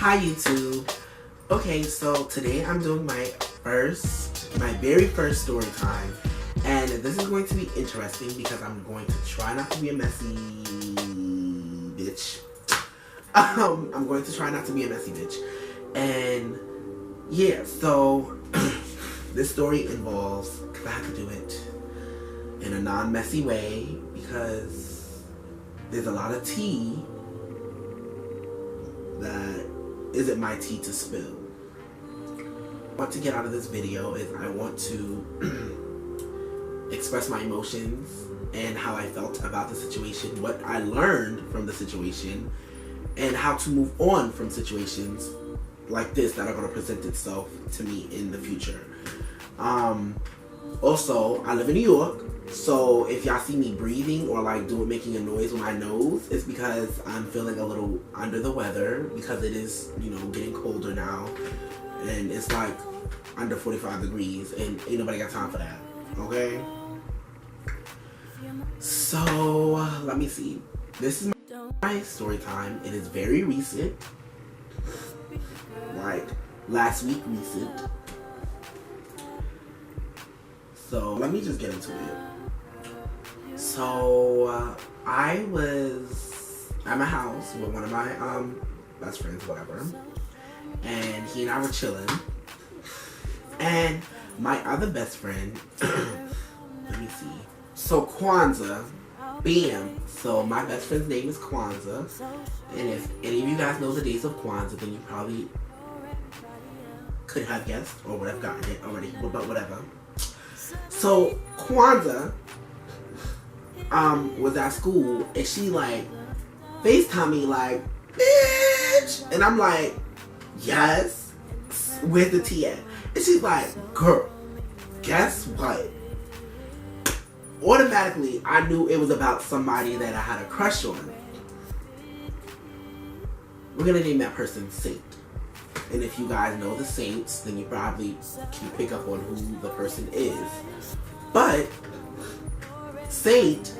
Hi YouTube. Okay, so today I'm doing my very first story time, and this is going to be interesting because I'm going to try not to be a messy bitch. I'm going to try not to be a messy bitch, and yeah, so this story involves, because I have to do it in a non-messy way because there's a lot of tea that isn't my tea to spill. What I want to get out of this video is I want to express my emotions and how I felt about the situation, what I learned from the situation, and how to move on from situations like this that are going to present itself to me in the future. Also, I live in New York, so if y'all see me breathing or like making a noise with my nose, it's because I'm feeling a little under the weather because it is, getting colder now, and it's like under 45 degrees, and ain't nobody got time for that. Okay. So let me see. This is my story time. It is very recent, like last week recent. So let me just get into it. So I was at my house with one of my best friends, whatever, and he and I were chilling. And my other best friend, let me see. So Kwanzaa, bam. So my best friend's name is Kwanzaa, and if any of you guys know the days of Kwanzaa, then you probably could have guessed or would have gotten it already, but whatever. So Kwanzaa was at school, and she like FaceTime me like, bitch, and I'm like, yes, where's the tea at? And she's like, girl, guess what? Automatically, I knew it was about somebody that I had a crush on. We're gonna name that person Saint. And if you guys know the Saints, then you probably can pick up on who the person is. But Saint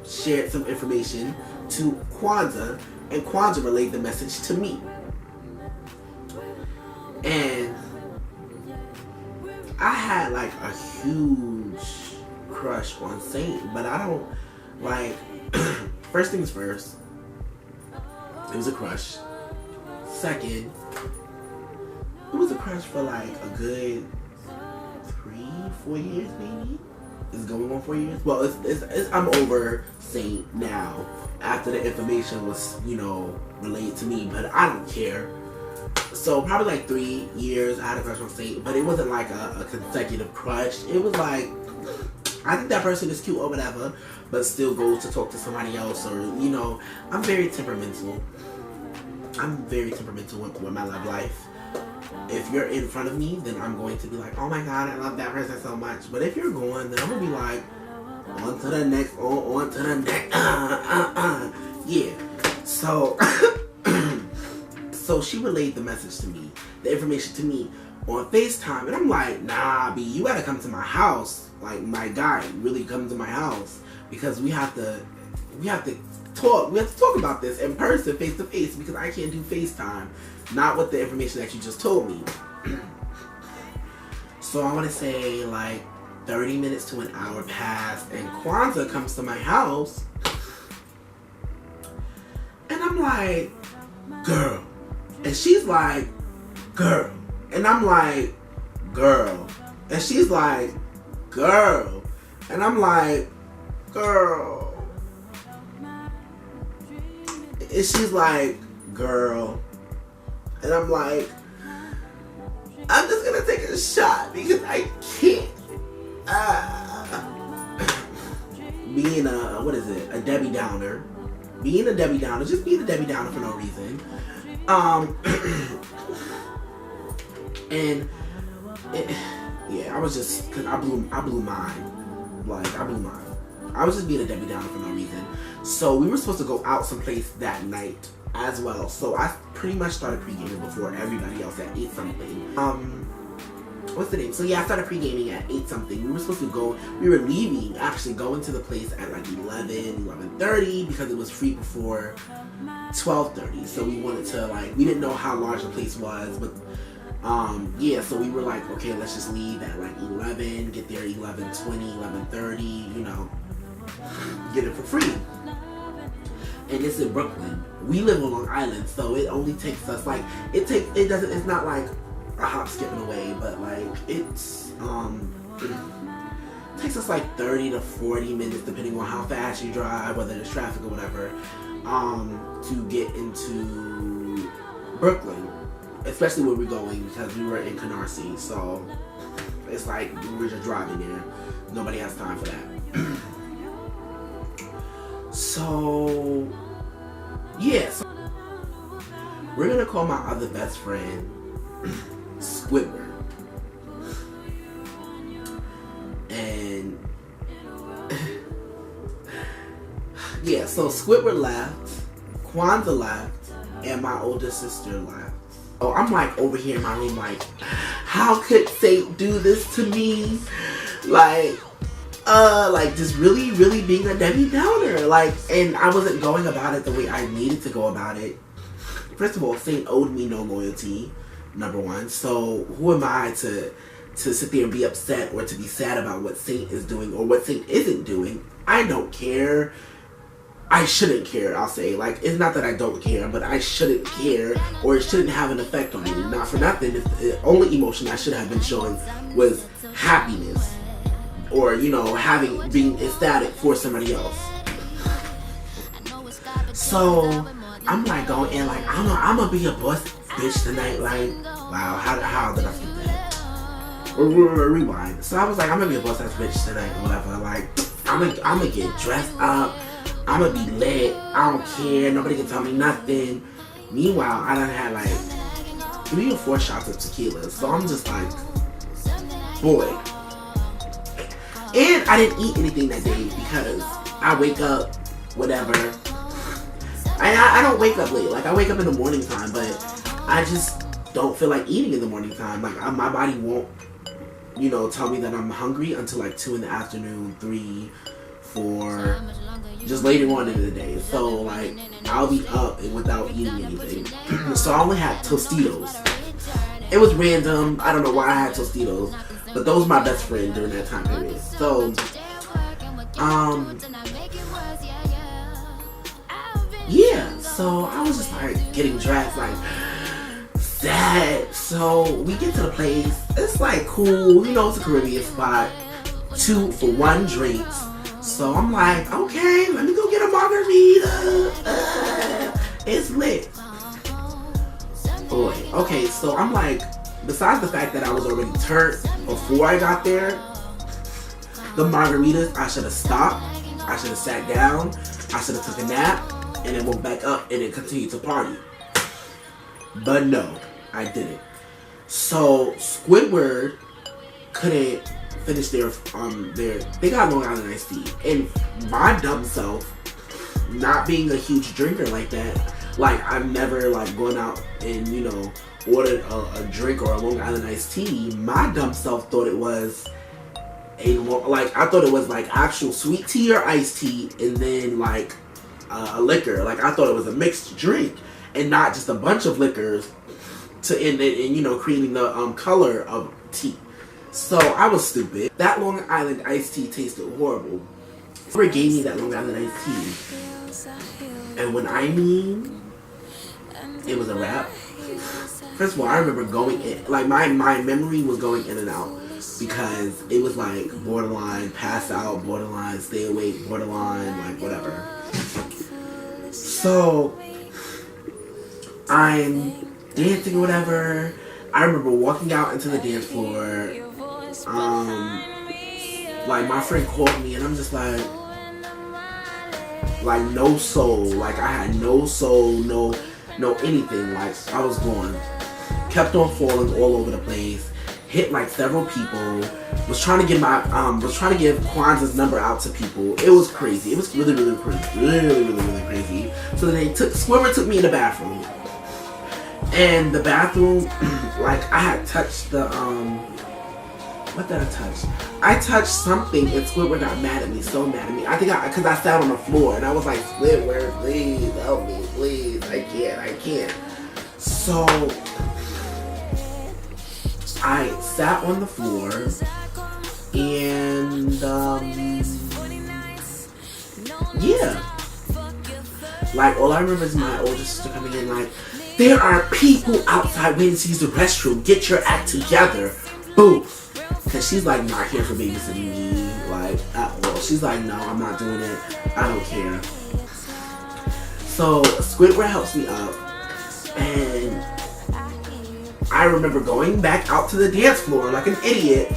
shared some information to Kwanzaa, and Kwanzaa relayed the message to me. And I had like a huge crush on Saint, but I don't like. First things first, it was a crush. Second, it was a crush for like a good 3-4 years maybe. It's going on 4 years. Well, I'm over Saint now after the information was, relayed to me, but I don't care. So probably like 3 years I had a crush on Saint, but it wasn't like a consecutive crush. It was like, I think that person is cute or whatever, but still goes to talk to somebody else, or, I'm very temperamental. I'm very temperamental with my love life. If you're in front of me, then I'm going to be like, oh my god, I love that person so much. But if you're gone, then I'm going to be like, on to the next, on to the next, yeah. So, so she relayed the message to me, the information to me on FaceTime. And I'm like, nah, B, you got to come to my house. Like, my guy, really come to my house. Because we have to talk. We have to talk about this in person, face to face, because I can't do FaceTime. Not with the information that you just told me. So I want to say like 30 minutes to an hour passed, and Kwanzaa comes to my house, and I'm like, girl, and she's like, girl, and I'm like, girl, and she's like, girl, and I'm like, girl. And she's like, girl. And I'm like, I'm just gonna take a shot because I can't. Being a Debbie Downer. Being a Debbie Downer. Just being a Debbie Downer for no reason. Yeah, I was just, cause I blew mine. Like, I blew mine. I was just being a Debbie Downer for no reason. So we were supposed to go out someplace that night as well. So I pretty much started pre-gaming before everybody else had ate something. what's the name? So yeah, I started pre-gaming at 8 something. We were supposed to go, we were leaving, actually going to the place at like 11:30 because it was free before 12:30. So we wanted to like, we didn't know how large the place was, but yeah, so we were like, okay, let's just leave at like 11, get there 11:20, 11:30, you know, get it for free. And it's in Brooklyn. We live on Long Island, so it only takes us like, it's not like a hop, skipping away, but like it takes us like 30 to 40 minutes depending on how fast you drive, whether there's traffic or whatever, to get into Brooklyn, especially where we're going, because we were in Canarsie, so it's like we're just driving there. Nobody has time for that. So yeah, so we're gonna call my other best friend Squidward. And yeah, so Squidward left, Kwanzaa left, and my older sister left. So I'm like over here in my room like, how could fate do this to me? Like just really, really being a Debbie Downer. Like, and I wasn't going about it the way I needed to go about it. First of all, Saint owed me no loyalty, number one. So who am I to sit there and be upset or to be sad about what Saint is doing or what Saint isn't doing? I don't care. I shouldn't care, I'll say. Like, it's not that I don't care, but I shouldn't care, or it shouldn't have an effect on me. Not for nothing, the only emotion I should have been showing was happiness. Or, you know, being ecstatic for somebody else. So, I'm like going in like, I'm gonna be a boss bitch tonight. Like, wow, how did I skip that? Rewind. So I was like, I'm gonna be a boss ass bitch tonight or whatever. Like, I'm gonna get dressed up. I'm gonna be lit. I don't care. Nobody can tell me nothing. Meanwhile, I done had like 3 or 4 shots of tequila. So I'm just like, boy. And I didn't eat anything that day because I wake up, whatever. I don't wake up late. Like, I wake up in the morning time, but I just don't feel like eating in the morning time. Like, my body won't, you know, tell me that I'm hungry until like 2 in the afternoon, 3, 4, just later on in the day. So, like, I'll be up without eating anything. So I only had Tostitos. It was random. I don't know why I had Tostitos. But those were my best friend during that time period. So, yeah. So I was just like getting dressed, like sad. So we get to the place. It's like cool, you know, it's a Caribbean spot. 2 for 1 drinks. So I'm like, okay, let me go get a margarita. It's lit. Boy, okay. So I'm like, besides the fact that I was already turned before I got there, the margaritas, I should have stopped, I should have sat down, I should have took a nap, and then woke back up and then continued to party. But no, I didn't. So Squidward couldn't finish their they got Long Island iced tea. And my dumb self, not being a huge drinker like that, like I've never like gone out and, you know, ordered a drink or a Long Island iced tea. My dumb self thought it was I thought it was like actual sweet tea or iced tea and then like a liquor. Like I thought it was a mixed drink and not just a bunch of liquors and you know, creating the color of tea. So I was stupid. That Long Island iced tea tasted horrible. Whoever gave me that Long Island iced tea, and when I mean it was a wrap. First of all, I remember going in, like my memory was going in and out because it was like borderline pass out, borderline stay awake, borderline like whatever. So I'm dancing or whatever. I remember walking out into the dance floor. Like my friend called me and I'm just like no soul. Like I had no soul, no anything. Like I was gone. Kept on falling all over the place. Hit like several people. Was trying to give Kwanzaa's number out to people. It was crazy. It was really, really crazy. Really crazy. So then Squidward took me in the bathroom. And the bathroom, like I had touched the what did I touch? I touched something and Squidward got mad at me, so mad at me. I think because I sat on the floor and I was like, Squidward, please help me, please. I can't. So I sat on the floor and yeah. Like, all I remember is my older sister coming in like, there are people outside waiting to use the restroom. Get your act together. Boom. Because she's like not here for babysitting me, like, at all. She's like, no, I'm not doing it. I don't care. So Squidward helps me up. And I remember going back out to the dance floor like an idiot.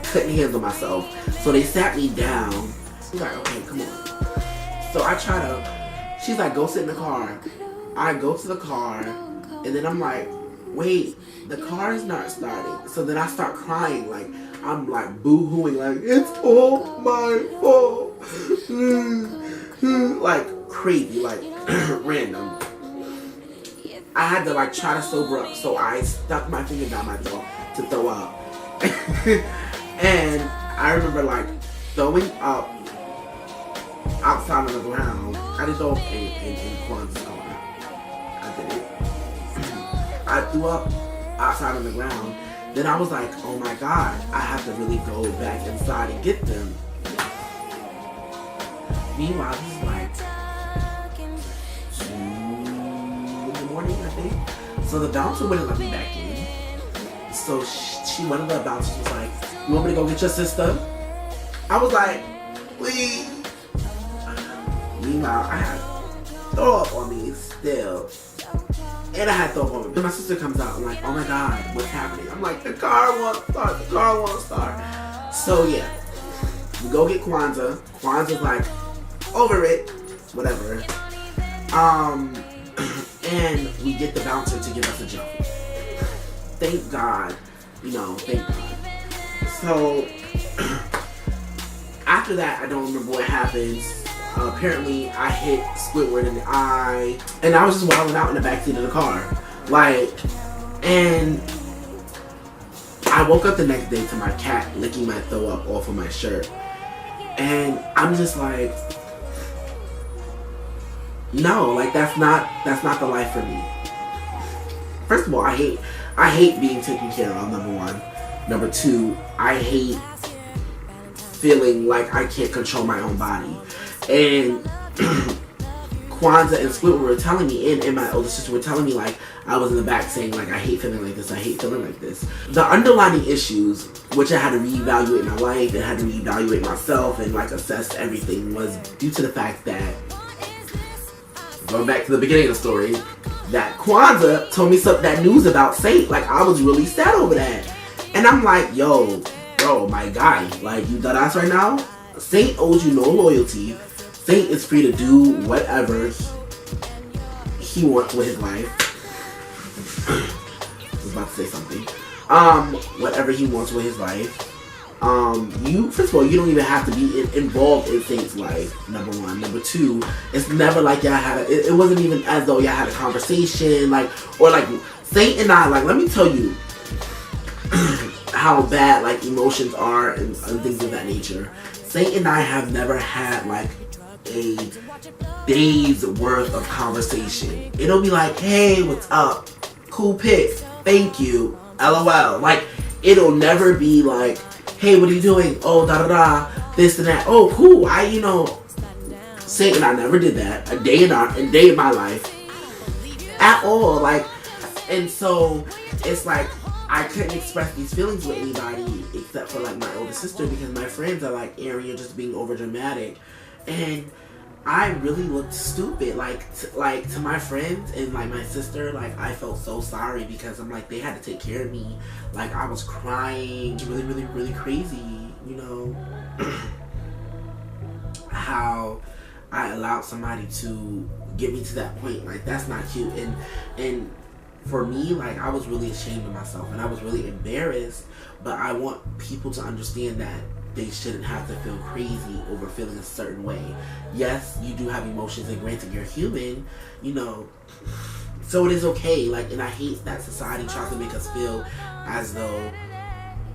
Couldn't handle myself. So they sat me down. She's like, okay, come on. So I try to, she's like, go sit in the car. I go to the car, and then I'm like, wait, the car is not starting. So then I start crying, like, I'm like boo-hooing, like, it's all my fault. Like, crazy, like, random. I had to, like, try to sober up, so I stuck my finger down my throat to throw up. And I remember, like, throwing up outside on the ground. I didn't throw up in Kwan's car. I did it. I threw up outside on the ground. Then I was like, oh my God, I have to really go back inside and get them. Meanwhile, this is like 2 in the morning, I think. So the bouncer wouldn't let me back in. So one of the bouncers was like, you want me to go get your sister? I was like, please. Meanwhile, I had throw up on me still. And I had throw up on me. Then my sister comes out and like, oh my God, what's happening? I'm like, the car won't start. So yeah, we go get Kwanzaa. Kwanzaa's like, over it, whatever. And we get the bouncer to give us a jump. Thank God, thank God. So after that, I don't remember what happens. Apparently, I hit Squidward in the eye, and I was just wilding out in the backseat of the car. Like, and I woke up the next day to my cat licking my throw up off of my shirt. And I'm just like, no, like that's not the life for me. First of all, I hate being taken care of, number one. Number two, I hate feeling like I can't control my own body. And Kwanzaa and Squidward were telling me, and my older sister were telling me, like, I was in the back saying, like, I hate feeling like this, I hate feeling like this. The underlying issues, which I had to reevaluate my life and had to reevaluate myself and, like, assess everything, was due to the fact that, going back to the beginning of the story, that Kwanzaa told me that news about Saint. Like, I was really sad over that. And I'm like, yo, bro, my guy, like, you dead ass right now? Saint owes you no loyalty. Saint is free to do whatever he wants with his life. I was about to say something. Whatever he wants with his life. First of all, you don't even have to be involved in Saint's life, number one. Number two, it's never like y'all had it wasn't even as though y'all had a conversation, like, or like Saint and I, like, let me tell you how bad, like, emotions are and things of that nature. Saint and I have never had, like, a day's worth of conversation. It'll be like, hey, what's up? Cool pic. Thank you. LOL. Like, it'll never be like, hey, what are you doing? Oh, da-da-da. This and that. Oh, cool. Saint and I never did that. A day in my life. At all. Like, and so, it's like, I couldn't express these feelings with anybody except for, like, my older sister, because my friends are like, Aaron, you're just being over dramatic. And I really looked stupid, to my friends and, like, my sister. Like, I felt so sorry because I'm like, they had to take care of me. Like, I was crying, really, really, really crazy, how I allowed somebody to get me to that point. Like, that's not cute. And for me, like, I was really ashamed of myself and I was really embarrassed, but I want people to understand that they shouldn't have to feel crazy over feeling a certain way. Yes, you do have emotions, and granted, you're human, so it is okay. Like, and I hate that society tries to make us feel as though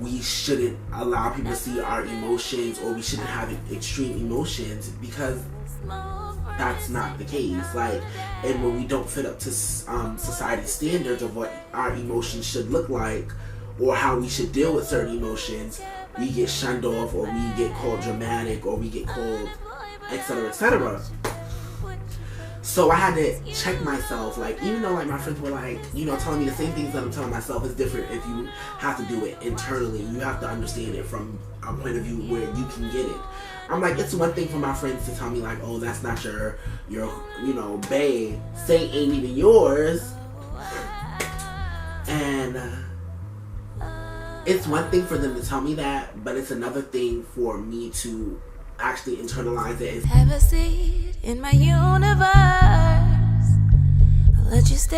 we shouldn't allow people to see our emotions, or we shouldn't have extreme emotions, because that's not the case. Like, and when we don't fit up to society's standards of what our emotions should look like, or how we should deal with certain emotions, we get shunned off, or we get called dramatic, or we get called etc., etc. So I had to check myself, like, even though like my friends were like, you know, telling me the same things that I'm telling myself, is different if you have to do it internally. You have to understand it from a point of view where you can get it. I'm like, it's one thing for my friends to tell me like, oh, that's not your you know, bae. Say ain't even yours. And it's one thing for them to tell me that, but it's another thing for me to actually internalize it. Have a seat in my universe. I'll let you stay.